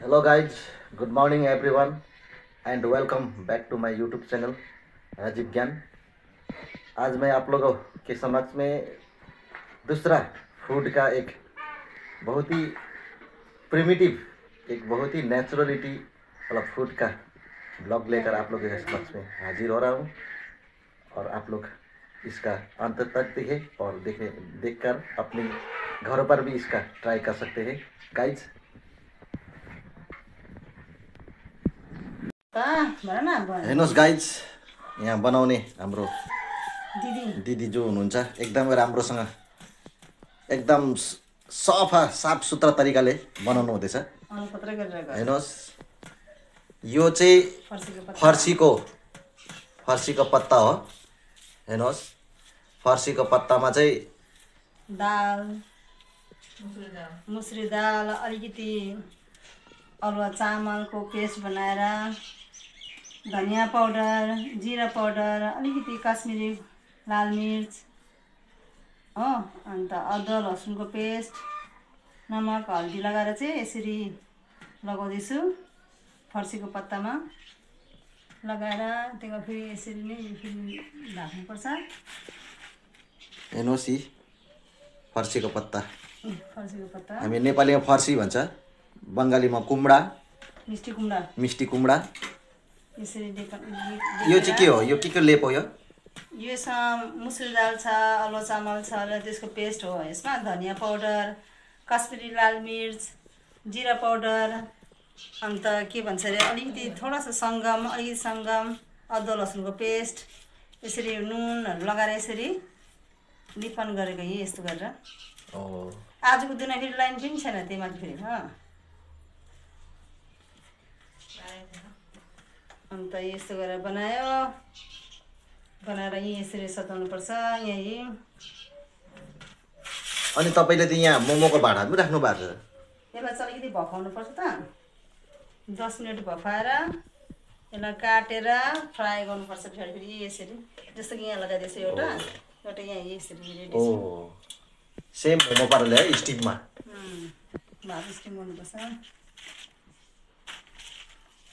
Hello guys, good morning everyone and welcome back to my YouTube channel Rajiv ज्ञान। आज मैं आप लोगों के समक्ष में दूसरा फूड का एक बहुत ही प्रिमिटिव, एक बहुत ही नेचुरलिटी वाला फूड का ब्लॉग लेकर आप लोगों के समक्ष में हाजिर हो रहा हूँ और आप लोग इसका अंत तक देखें और देखकर अपने घरों पर भी इसका ट्राई कर सकते हैं गाइज। हेर्नुहोस् गाइज, यहाँ बनाउने हाम्रो दिदी जो हुनुहुन्छ एकदमै राम्रोसँग एकदम सफा साफ सुथरा तरिकाले बनाउनु हुँदैछ। हेर्नुहोस्, यो चाहिँ फर्सीको पत्ता हो। हेर्नुहोस्, फर्सीको पत्तामा चाहिँ मुसुरी दाल अलिकति अलुवा चामलको पेस्ट बनाएर धनियाँ पाउडर, जिरा पाउडर, अलिकति काश्मिरी लाल मिर्च हो, अन्त अदुवा लसुनको पेस्ट, नमक हल्दी लगाएर चाहिँ यसरी लगाउँदैछु फर्सीको पत्तामा लगाएर त्यसको फेरि यसरी नै फेरि ढाक्नुपर्छ। हेर्नुहोस्, यी फर्सीको पत्ता हामी हामी नेपालीमा फर्सी भन्छ, बङ्गालीमा कुम्डा, मिष्टी कुम्डा। यसरी यो चाहिँ के हो? यो के लेप हो? यसमा मुसुरी दाल छ, अलुवा चामल छ र त्यसको पेस्ट हो। यसमा धनियाँ पाउडर, काश्मिरी लाल मिर्च, जिरा पाउडर, अन्त के भन्छ अरे अलिकति थोडा सा सङ्गम, अदुवा लसुनको पेस्ट, यसरी नुनहरू लगाएर यसरी लिपन गरेको यस्तो गरेर। आजको दिन फेरि लाइन पनि छैन त्यही माथि फेरि अन्त यस्तो गरेर बनाएर यहीँ यसरी सताउनुपर्छ यहीँ। अनि तपाईँले त यहाँ मोमोको भाँडा पनि राख्नु भएको छ। यसलाई चाहिँ अलिकति भफाउनुपर्छ त, 10 मिनट भफाएर यसलाई काटेर फ्राई गर्नुपर्छ। फेरि यसरी जस्तो कि यहाँ लगाइदिएछ एउटा यहाँ यसरी रेडी छ। सेम मोमो पाराले है, स्टिममा भात स्टिम गर्नुपर्छ।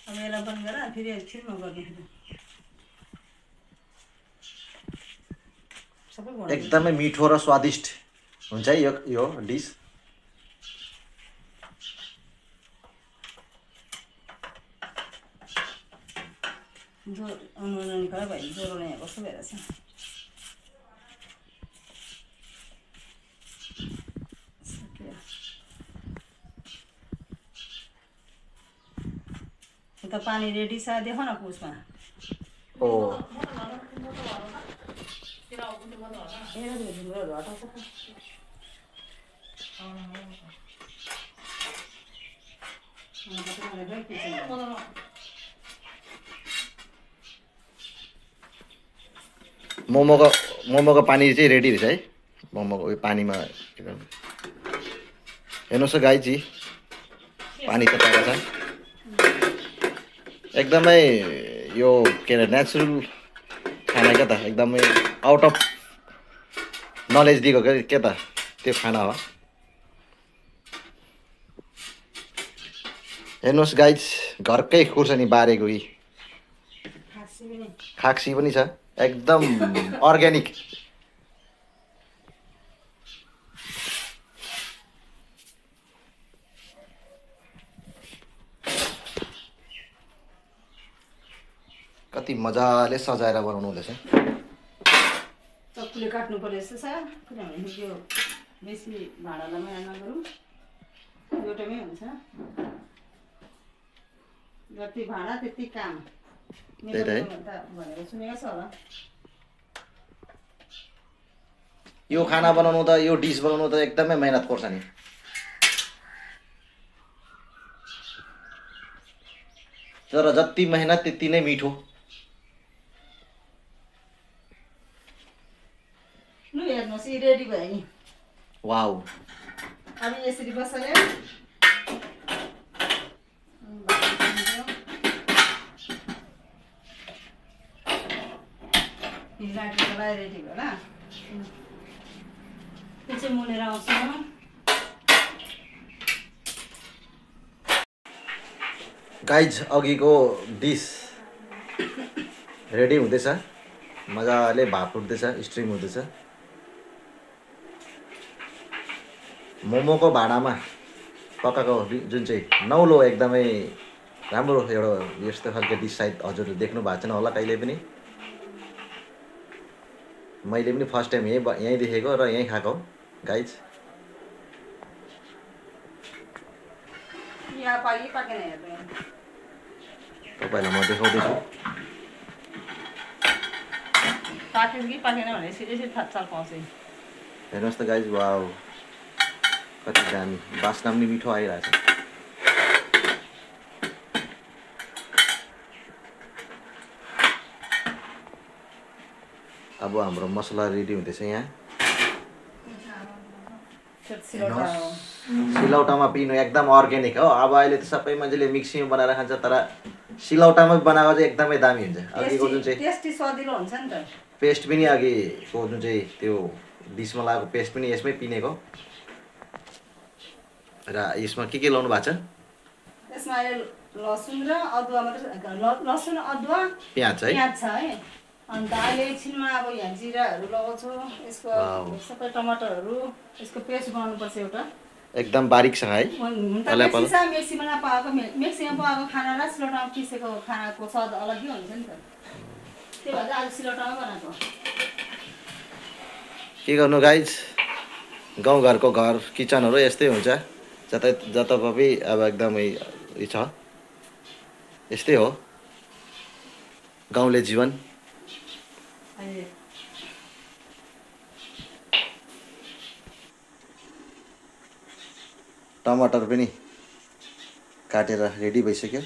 अब यसलाई बन्द गरेर फेरि एकछिनमा गर्नु। एकदमै मिठो र स्वादिष्ट हुन्छ है यो डिस। निकाल्यो भाइ, ज्वरो यहाँ कस्तो भइरहेछ। त पानी रेडी छ, देखो न पुसमा। मोमोको पानी चाहिँ रेडी रहेछ है। मोमोको पानीमा हेर्नुहोस् गाइजी, पानी तताएको छ। एकदमै यो के अरे नेचुरल खाना क्या त, एकदमै आउट अफ नलेज दिएको के त त्यो खाना हो। हेर्नुहोस् गाइज, घरकै खुर्सानी बारेको यी खाक्सी पनि छ, एकदम अर्ग्यानिक। कति मजाले सजाएर बनाउनु हुँदैछ। चक्कुले काट्नु पर्यो यस्तो छ, किनभने यो बेसी भाँडालाई माया नगरौँ, एउटैमै हुन्छ। जति भाँडा त्यति काम भनेको सुनेको छ होला। यो खाना बनाउनु त, यो डिस बनाउनु त एकदमै मेहनत पर्छ नि। तर जति मेहनत त्यति नै मिठो। लु हेर्नुहोस्, यी रेडी भयो नि। वाउ, अब यसरी बसेर राखेकोलाई रेडी भयो ल। त्यो चाहिँ मुनेर आउँछ। गाइज अघिको डिस रेडी हुँदैछ, मजाले भाप उठ्दैछ, स्ट्रिम हुँदैछ। मोमोको भाँडामा पकाएको जुन चाहिँ नौलो एकदमै राम्रो एउटा यस्तो खालको डिस सायद हजुरले देख्नु भएको छैन होला कहिले पनि। मैले पनि फर्स्ट टाइम यहीँ देखेको र यहीँ खाएको गाइज। तपाईँहरूलाई म देखाउँदैछु। हेर्नुहोस् त गाइज, वाउ कति दामी, बास्ना पनि मिठो आइरहेछ। अब हाम्रो मसला रेडी हुँदैछ यहाँ। सिलौटामा पिनो एकदम अर्ग्यानिक हो। अब अहिले त सबै मान्छेले मिक्सीमा बनाएर खान्छ, तर सिलौटामा बनाएको चाहिँ एकदमै दामी हुन्छ। अघिको जुन चाहिँ टेस्टी सजिलो हुन्छ नि त। पेस्ट पनि अघिको जुन चाहिँ त्यो डिसमा लगाएको पेस्ट पनि यसमै पिनेको। र यसमा के लाउनु भएको छ? यसमा अहिले लसुन र अदुवा मात्र, लसुन अदुवा प्याज छ है। अन्त अहिले एकछिनमा अब यहाँ जिराहरू लगाउँछु, यसको सबै टमाटरहरू, यसको पेस्ट बनाउनुपर्छ एउटा एकदम बारीकसँग है। मिक्सीमा पकाएको खाना र सिलौटामा पिसेको खानाको स्वाद अलग्गै हुन्छ नि त। त्यही भएर आज सिलौटामा बनाएको। के गर्नु गाइज, गाउँघरको घर किचनहरू यस्तै हुन्छ। जताततै अब एकदमै छ, यस्तै हो गाउँले जीवन। टमाटर पनि काटेर रेडी भइसक्यो।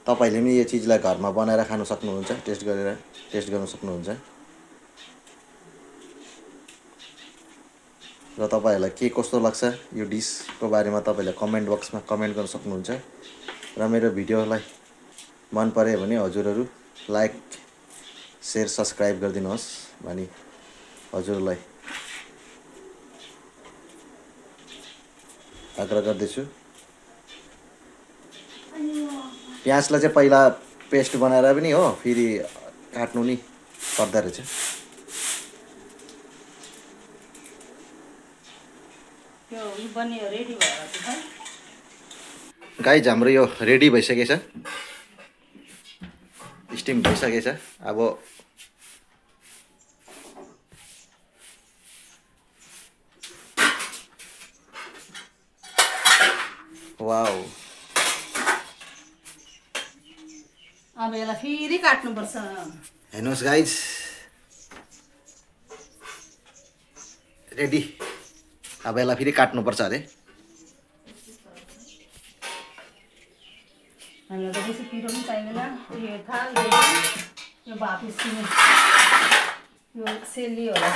तपाईले पनि यो चिजलाई घरमा बनाएर खान सक्नुहुन्छ, टेस्ट गर्न सक्नुहुन्छ। र तपाईहरुलाई के कस्तो लाग्छ यो डिसको बारेमा तपाईले कमेन्ट बक्समा कमेन्ट गर्न सक्नुहुन्छ। र मेरो भिडियोलाई मन पर्यो भने हजुरहरु लाइक शेयर सब्स्क्राइब गरिदिनुहोस् भनी हजुरलाई आग्रह गर्दैछु। प्याजलाई चाहिँ पहिला पेस्ट बनाएर पनि हो, फेरि काट्नु नि पर्दा रहेछ। गाइज हाम्रो यो रेडी भइसकेछ, स्टिम भइसकेछ। अब वाउ, अब यसलाई फेरि काट्नुपर्छ। हेर्नुहोस् गाइज, रेडी। अब यसलाई फेरि काट्नुपर्छ अरे। हामीलाई त बेसी पिरो पनि चाहिँदैन। यो थाल यो भात उसिने यो सेली होला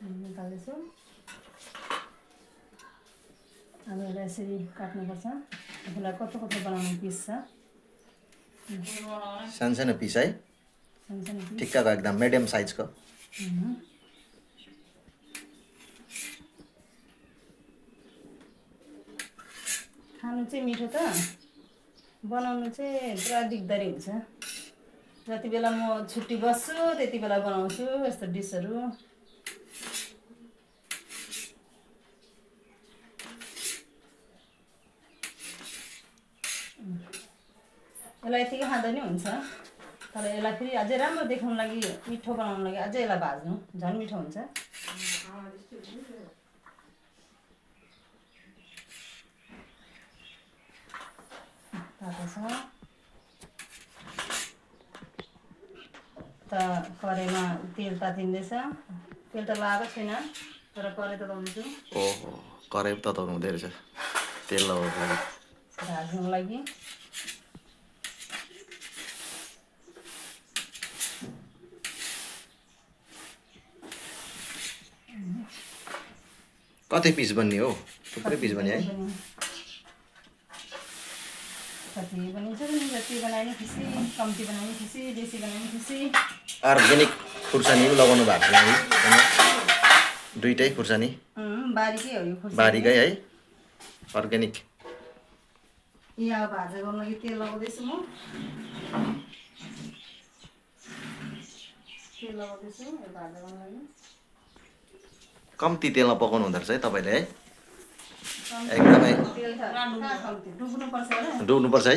निकाल्दैछु। अब यसलाई यसरी काट्नुपर्छ। यसलाई कत्रो कत्रो बनाउनु पिस छ, सानो पिस है, सानो पिस ठिक्कको एकदम मिडियम साइजको। खानु चाहिँ मिठो त, बनाउनु चाहिँ पुरा दिगदारी हुन्छ। जति बेला म छुट्टी बस्छु त्यति बेला बनाउँछु यस्तो डिसहरू। यसलाई यतिकै खाँदा नि हुन्छ, तर यसलाई फेरि अझै राम्रो देखाउनु लागि, मिठो बनाउनु लागि अझै यसलाई भाज्नु झन् मिठो हुन्छ। त कराईमा तेल तातिँदैछ। तेल त लगाएको छैन, तर कराई तताउँदैछु। ओहो, कराई तताउनु हुँदै रहेछ तेल लगाउनुको लागि, भाज्नुको लागि। कति पिस बन्ने हो? थुप्रै पिस बन्ने है। कति बनिन्छ नि, जति बनाए नि खुसी, कम्ती बनाए नि खुसी, बेसी बनाए नि खुसी। अर्ग्यानिक खुर्सानी लगाउनु भएको छ है, दुईटै खुर्सानी बारीकै हो यो खुर्सानी, बारीकै है, अर्ग्यानिक। यहाँ भाजा गर्नु लागि तेल लगाउँदैछु म, तेल लगाउँदैछु यो भाजा गर्नु लागि। कम्ती तेलमा पकाउनु हुँदो रहेछ है तपाईँले है, एकदमै तेल त कहाँ कम्ती डुब्नुपर्छ होला। डुब्नुपर्छ है।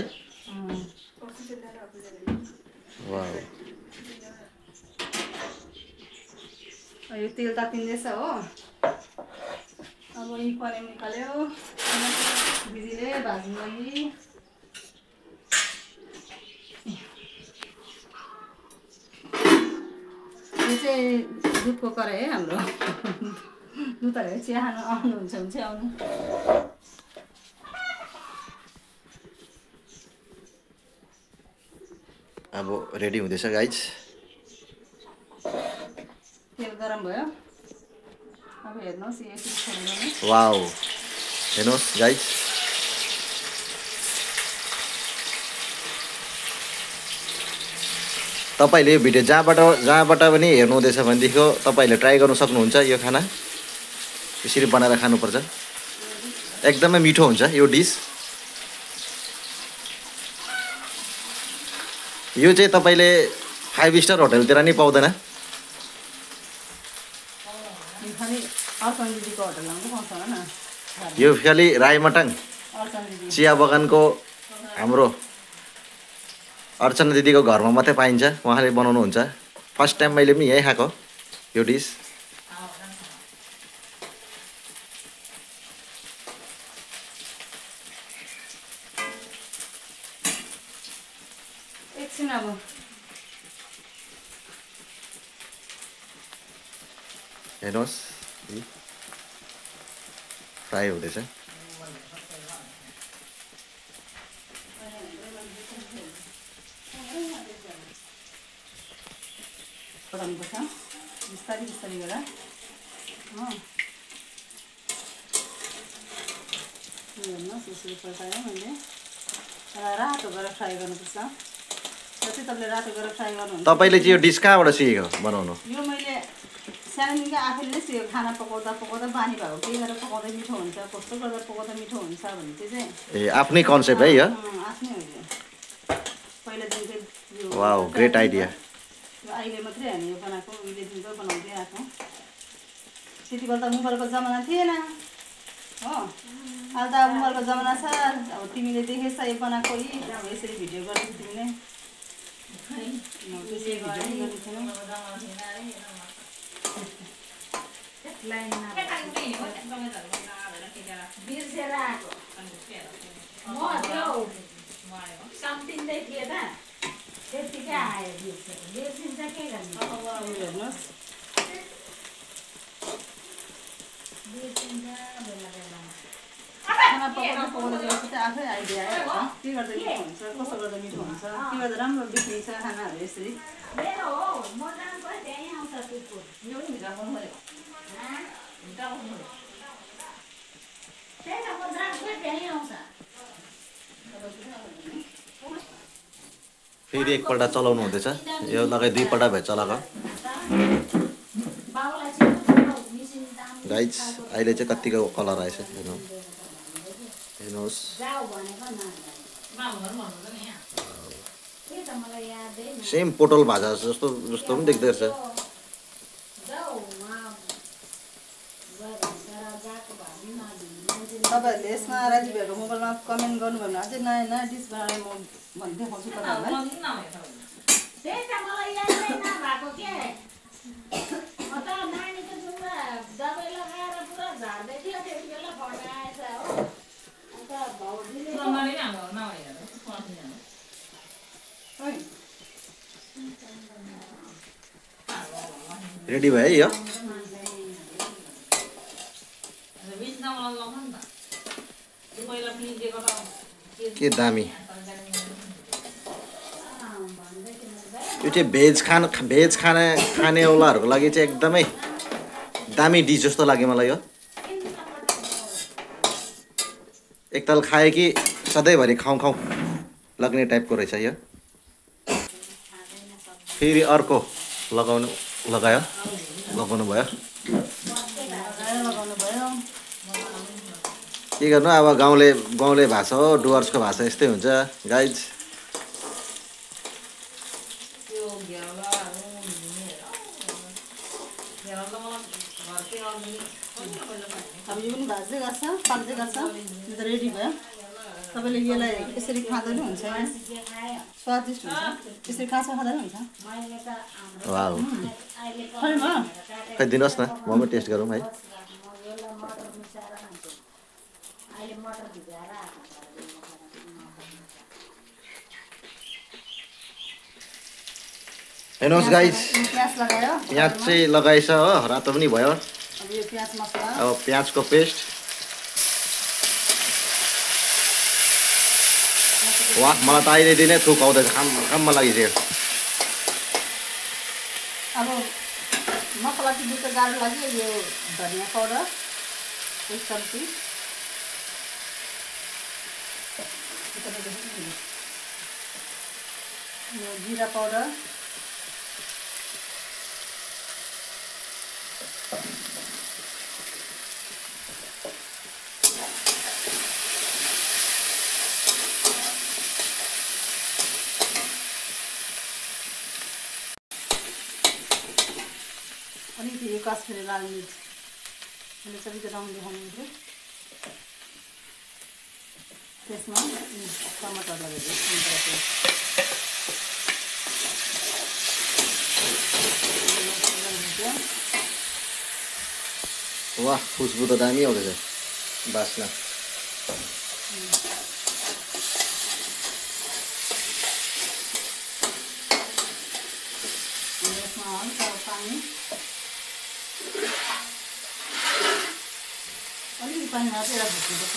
वाउ, यो तेल तातिँदैछ हो। अब यी परेम निकाल्यो दिदीले भाज्नु लागि। यो चाहिँ दुधको कराई है हाम्रो। दुधहरू चिया खानु आउनुहुन्छ भने चाहिँ आउनु। अब रेडी हुँदैछ गाइज। तेल गरम भयो, अब हेर्नुहोस् यो एकछिन छोडिदिनु। वाउ, हेर्नुहोस् गाइज, तपाईँले यो भिडियो जहाँबाट पनि हेर्नु हुँदैछ भनेदेखि तपाईँले ट्राई गर्नु सक्नुहुन्छ। यो खाना यसरी बनाएर खानुपर्छ, एकदमै मिठो हुन्छ यो डिस। यो चाहिँ तपाईँले 5 स्टार होटलतिर नि पाउँदैन। यो खालि राईमटाङ चिया बगानको हाम्रो अर्चना दिदीको घरमा मात्रै पाइन्छ, उहाँले बनाउनुहुन्छ। फर्स्ट टाइम मैले पनि यहीँ खाएको यो डिस। एकछिन अब हेर्नुहोस् फ्राई हुँदैछ। पकाउनुपर्छ बिस्तारै बिस्तारै गरेर हो। हेर्नुहोस् यसरी पकाएँ मैले। रातो गरेर फ्राई गर्नुपर्छ। जति तपाईँले रातो गरेर फ्राई गर्नुहुन्छ। तपाईँले चाहिँ यो डिस कहाँबाट सिकेको बनाउनु? यो मैले सानोदेखि आफैले नै सिकेको, खाना पकाउँदा पकाउँदा बानी भएको, के गरेर पकाउँदा मिठो हुन्छ, कस्तो गर्दा पकाउँदा मिठो हुन्छ भन्ने चाहिँ ए आफ्नै कन्सेप्ट है यो? आफ्नै हो यो। पहिलादेखि यो वाउ, ग्रेट आइडिया। यो अहिले मात्रै हामी यो बनाएको, उहिलेदेखिको बनाउँदै आएको। त्यति बेला त मोबाइलको जमाना थिएन हो। अहिले त अब मोबाइलको जमाना छ। अब तिमीले देखेछ यो बनाएको, यी अब यसरी भिडियो गर्छौ तिमीले। त्यसरी भिडियो पनि गर्नु थिएन। हेर्नुहोस् खाना पकाउँदा पकाउँदा गएपछि चाहिँ आफै आइडिया आयो के गर्दा मिठो हुन्छ, कसो गर्दा मिठो हुन्छ, के गर्दा राम्रो बिग्रिन्छ खानाहरू। यसरी फेरि एकपल्ट चलाउनु हुँदैछ। यो लगाइ 2 पल्ट भयो चलाएको गाइज। अहिले चाहिँ कतिको कलर आएछ हेर्नुहोस्। सेम पोटल भाजा जस्तो पनि देख्दो रहेछ। तपाईँहरूले यसमा राजीभाइको मोबाइलमा कमेन्ट गर्नुभयो भने अझै नयाँ नयाँ डिस बनाएर म देखाउँछु तपाईँहरूलाई। रेडी भयो है यो? के दामी। यो चाहिँ भेज खानेवालाहरूको लागि चाहिँ एकदमै दामी डिस जस्तो लाग्यो मलाई यो। एकताल खाएँ कि सधैँभरि खाउँ। लाग्ने टाइपको रहेछ यो। फेरि अर्को लगाउनु भयो। लगाउनु भयो। के गर्नु अब गाउँले भाषा हो, डुवर्सको भाषा यस्तै हुन्छ गाइज। अब यो पनि भाज्दै गर्छ, पाक्दै गर्छ, यो त रेडी भयो। तपाईँले यसलाई यसरी खाँदा पनि हुन्छ, स्वादिष्ट हुन्छ। यसरी काँचो खाँदा पनि हुन्छ। वाउ, खै म खै दिनुहोस् न, म पनि टेस्ट गरौँ है। हेर्नुहोस् गाइज, प्याज लगायो। प्याज चाहिँ लगाएछ हो, रातो पनि भयो। अब यो प्याज मसला, अब प्याजको पेस्ट। वाह, मलाई त अहिलेदेखि नै थुक आउँदैछ, काममा लागिसक्यो। अब मसला चाहिँ दुध गाह्रो लाग्यो। यो धनियाँ पाउडर 1 चम्ची, यो जिरा पाउडर, अलिकति यो काश्मिरी लाल मिर्च, मैले चाहिँ अलिकति रङ देखाउनुहुन्थ्यो। त्यसमा टमाटर लगाइदियो। वाह, खुसबु त दामी आउँदैछ, बास्ना। यसमा हल्का पानी, अलिकति पानी हालेर भुट्नुपर्छ।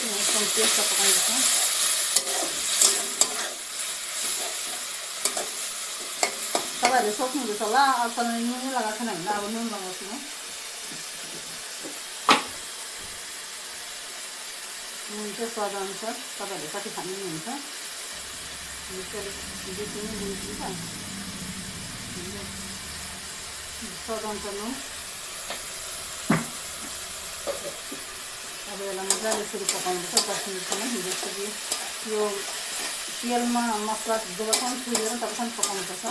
एकदम टेस्ट पकाइदिन्छ। तपाईँहरूले सोच्नुहुँदैछ होला अरूसँग नुन लगाएको छैन भने अब नुन लगाउँछु म। नुन चाहिँ स्वाद अनुसार तपाईँहरूले कति खानुहुन्छ। स्वाद अनुसार नुन। अब यसलाई मजाले यसरी पकाउनुपर्छ 10 मिनटसम्म। जस्तो कि यो तेलमा मसला जबसम्म सुकेर तबसम्म पकाउनुपर्छ।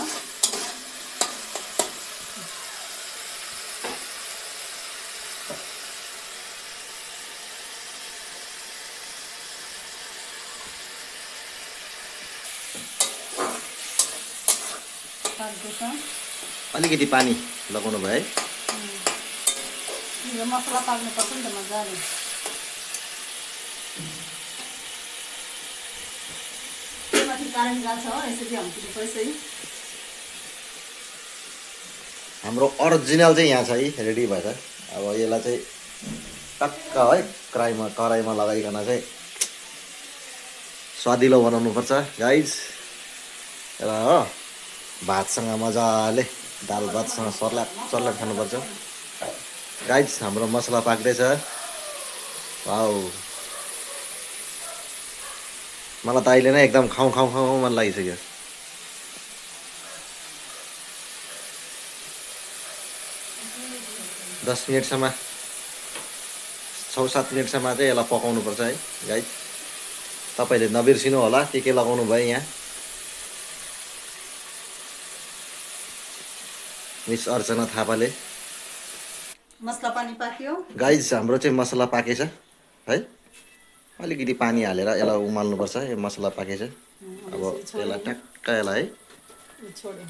अलिकति पानी लगाउनु भयो है। यो मसला पाक्नुपर्छ नि त मजाले। माथि कारेन्ट गएको छ हो, यसरी हम्किनु पर्छ है। हाम्रो ओरिजिनल चाहिँ यहाँ छ है, रेडी भएर। अब यसलाई चाहिँ टक्क है कराईमा लगाइकन चाहिँ स्वादिलो बनाउनुपर्छ गाइज। र हो, भातसँग मजाले दाल भातसँग सर्लाप खानुपर्छ गाइज। हाम्रो मसला पाक्दैछ। वाउ, मलाई त अहिले नै एकदम खाउँ मन लागिसक्यो। दस मिनटसम्म 6-7 मिनटसम्म चाहिँ यसलाई पकाउनुपर्छ है गाइज। तपाईँले नबिर्सिनु होला के लगाउनु भयो यहाँ। मिस अर्चना थापाले। मसला पानी पाक्यो गाइज, हाम्रो चाहिँ मसला पाकेछ है। अलिकति पानी हालेर यसलाई उमाल्नुपर्छ। यो मसला पाकेछ। अब यसलाई टक्क यसलाई छोड्यो।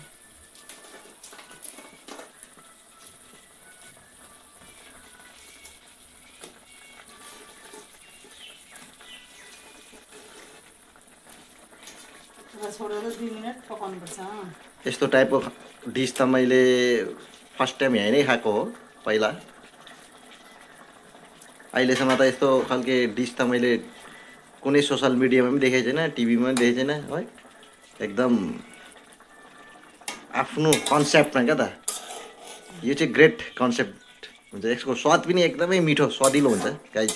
छोडेर 2 मिनट पकाउनुपर्छ। यस्तो टाइपको डिस त मैले फर्स्ट टाइम यहीँ नै खाएको हो पहिला। अहिलेसम्म त यस्तो खालके डिस त मैले कुनै सोसल मिडियामा पनि देखेको छैन, टिभीमा पनि देखेको छैन है। एकदम आफ्नो कन्सेप्टमा क्या त। यो चाहिँ ग्रेट कन्सेप्ट हुन्छ। यसको स्वाद पनि एकदमै मिठो स्वादिलो हुन्छ गाइज।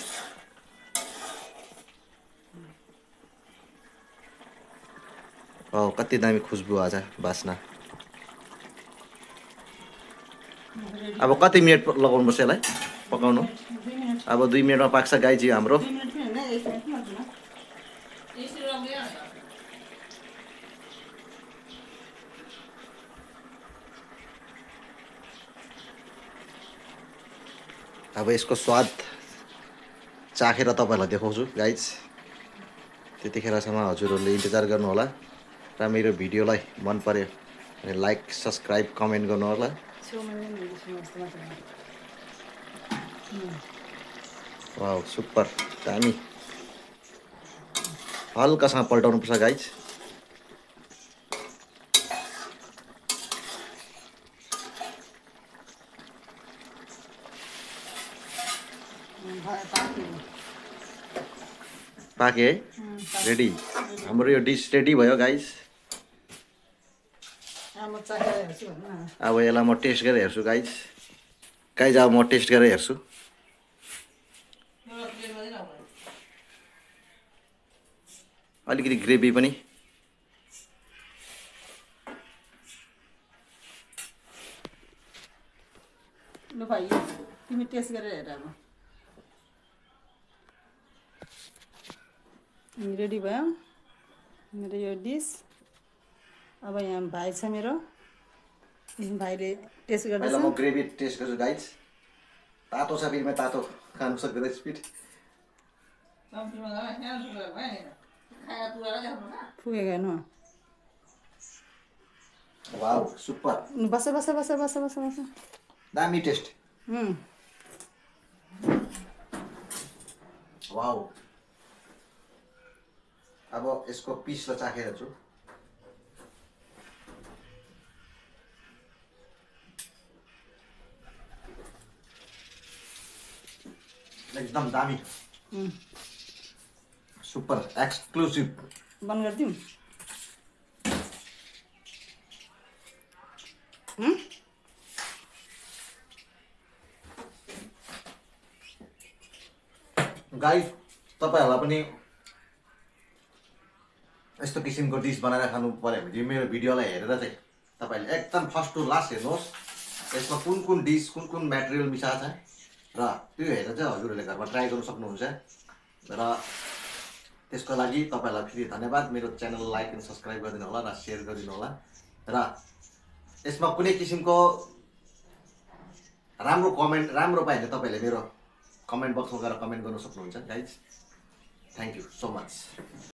कति दामी खुसबु आज बास्ना। अब कति मिनट लगाउनु पर्छ यसलाई पकाउनु? 2 मिनट अब 2 मिनटमा पाक्छ गाइजी हाम्रो। 2 मिनट पनि होइन 1 मिनट मात्र अब यसको स्वाद चाखेर तपाईँहरूलाई देखाउँछु गाइज। त्यतिखेरसम्म हजुरहरूले इन्तजार गर्नु होला र मेरो भिडियोलाई मन पर्यो भने लाइक सब्सक्राइब कमेन्ट गर्नु होला। छेउमा नै मिल्छ मस्त मात्र वाउ सुपर दामी। हल्कासँग पल्टाउनु पर्छ गाइज। पाके है रेडी। हाम्रो यो डिस रेडी भयो गाइज। म चाखेर हेर्छु भन्नु न। अब यसलाई म टेस्ट गरेर हेर्छु गाइज। गाइज अब म टेस्ट गरेर हेर्छु। अलिकति ग्रेभी पनि। लु भाइ तिमी टेस्ट गरेर हेर अब। रेडी भयो मेरो यो डिस। अब यहाँ भाइ छ मेरो, भाइले टेस्ट पहिला गर्दैछ। म ग्रेभी टेस्ट गर्छु गाइज। तातो छ फेरि म तातो खानु सक्दैन स्पिड। पुगेको हेर्नु वाउ सुपर बस बस बस बस बस बस दामी टेस्ट। वाउ अब यसको पिसलाई चाखेर छु। एकदम दामी सुपर एक्सक्लुसिभ। बन्द गरिदिउँ। गाइस तपाईहरुलाई पनि यस्तो किसिमको डिस बनाएर खानु पर्यो भने मेरो भिडियोलाई हेरेर चाहिँ तपाईले एकदम फर्स्ट टु लास्ट हेर्नुहोस्। यसमा कुन कुन डिस कुन कुन मटेरियल मिसाएको छ र त्यो हेरेर चाहिँ हजुरहरूले घरमा ट्राई गर्न सक्नुहुन्छ। र त्यसको लागि तपाईहरुलाई फेरि धन्यवाद। मेरो च्यानल लाइक एन्ड सब्स्क्राइब गरिदिनु होला र शेयर गरिदिनु होला। र यसमा कुनै किसिमको राम्रो कमेन्ट राम्रो पायो भने तपाईले मेरो कमेन्ट बक्समा गएर कमेन्ट गर्न सक्नुहुन्छ guys. Thank you so much.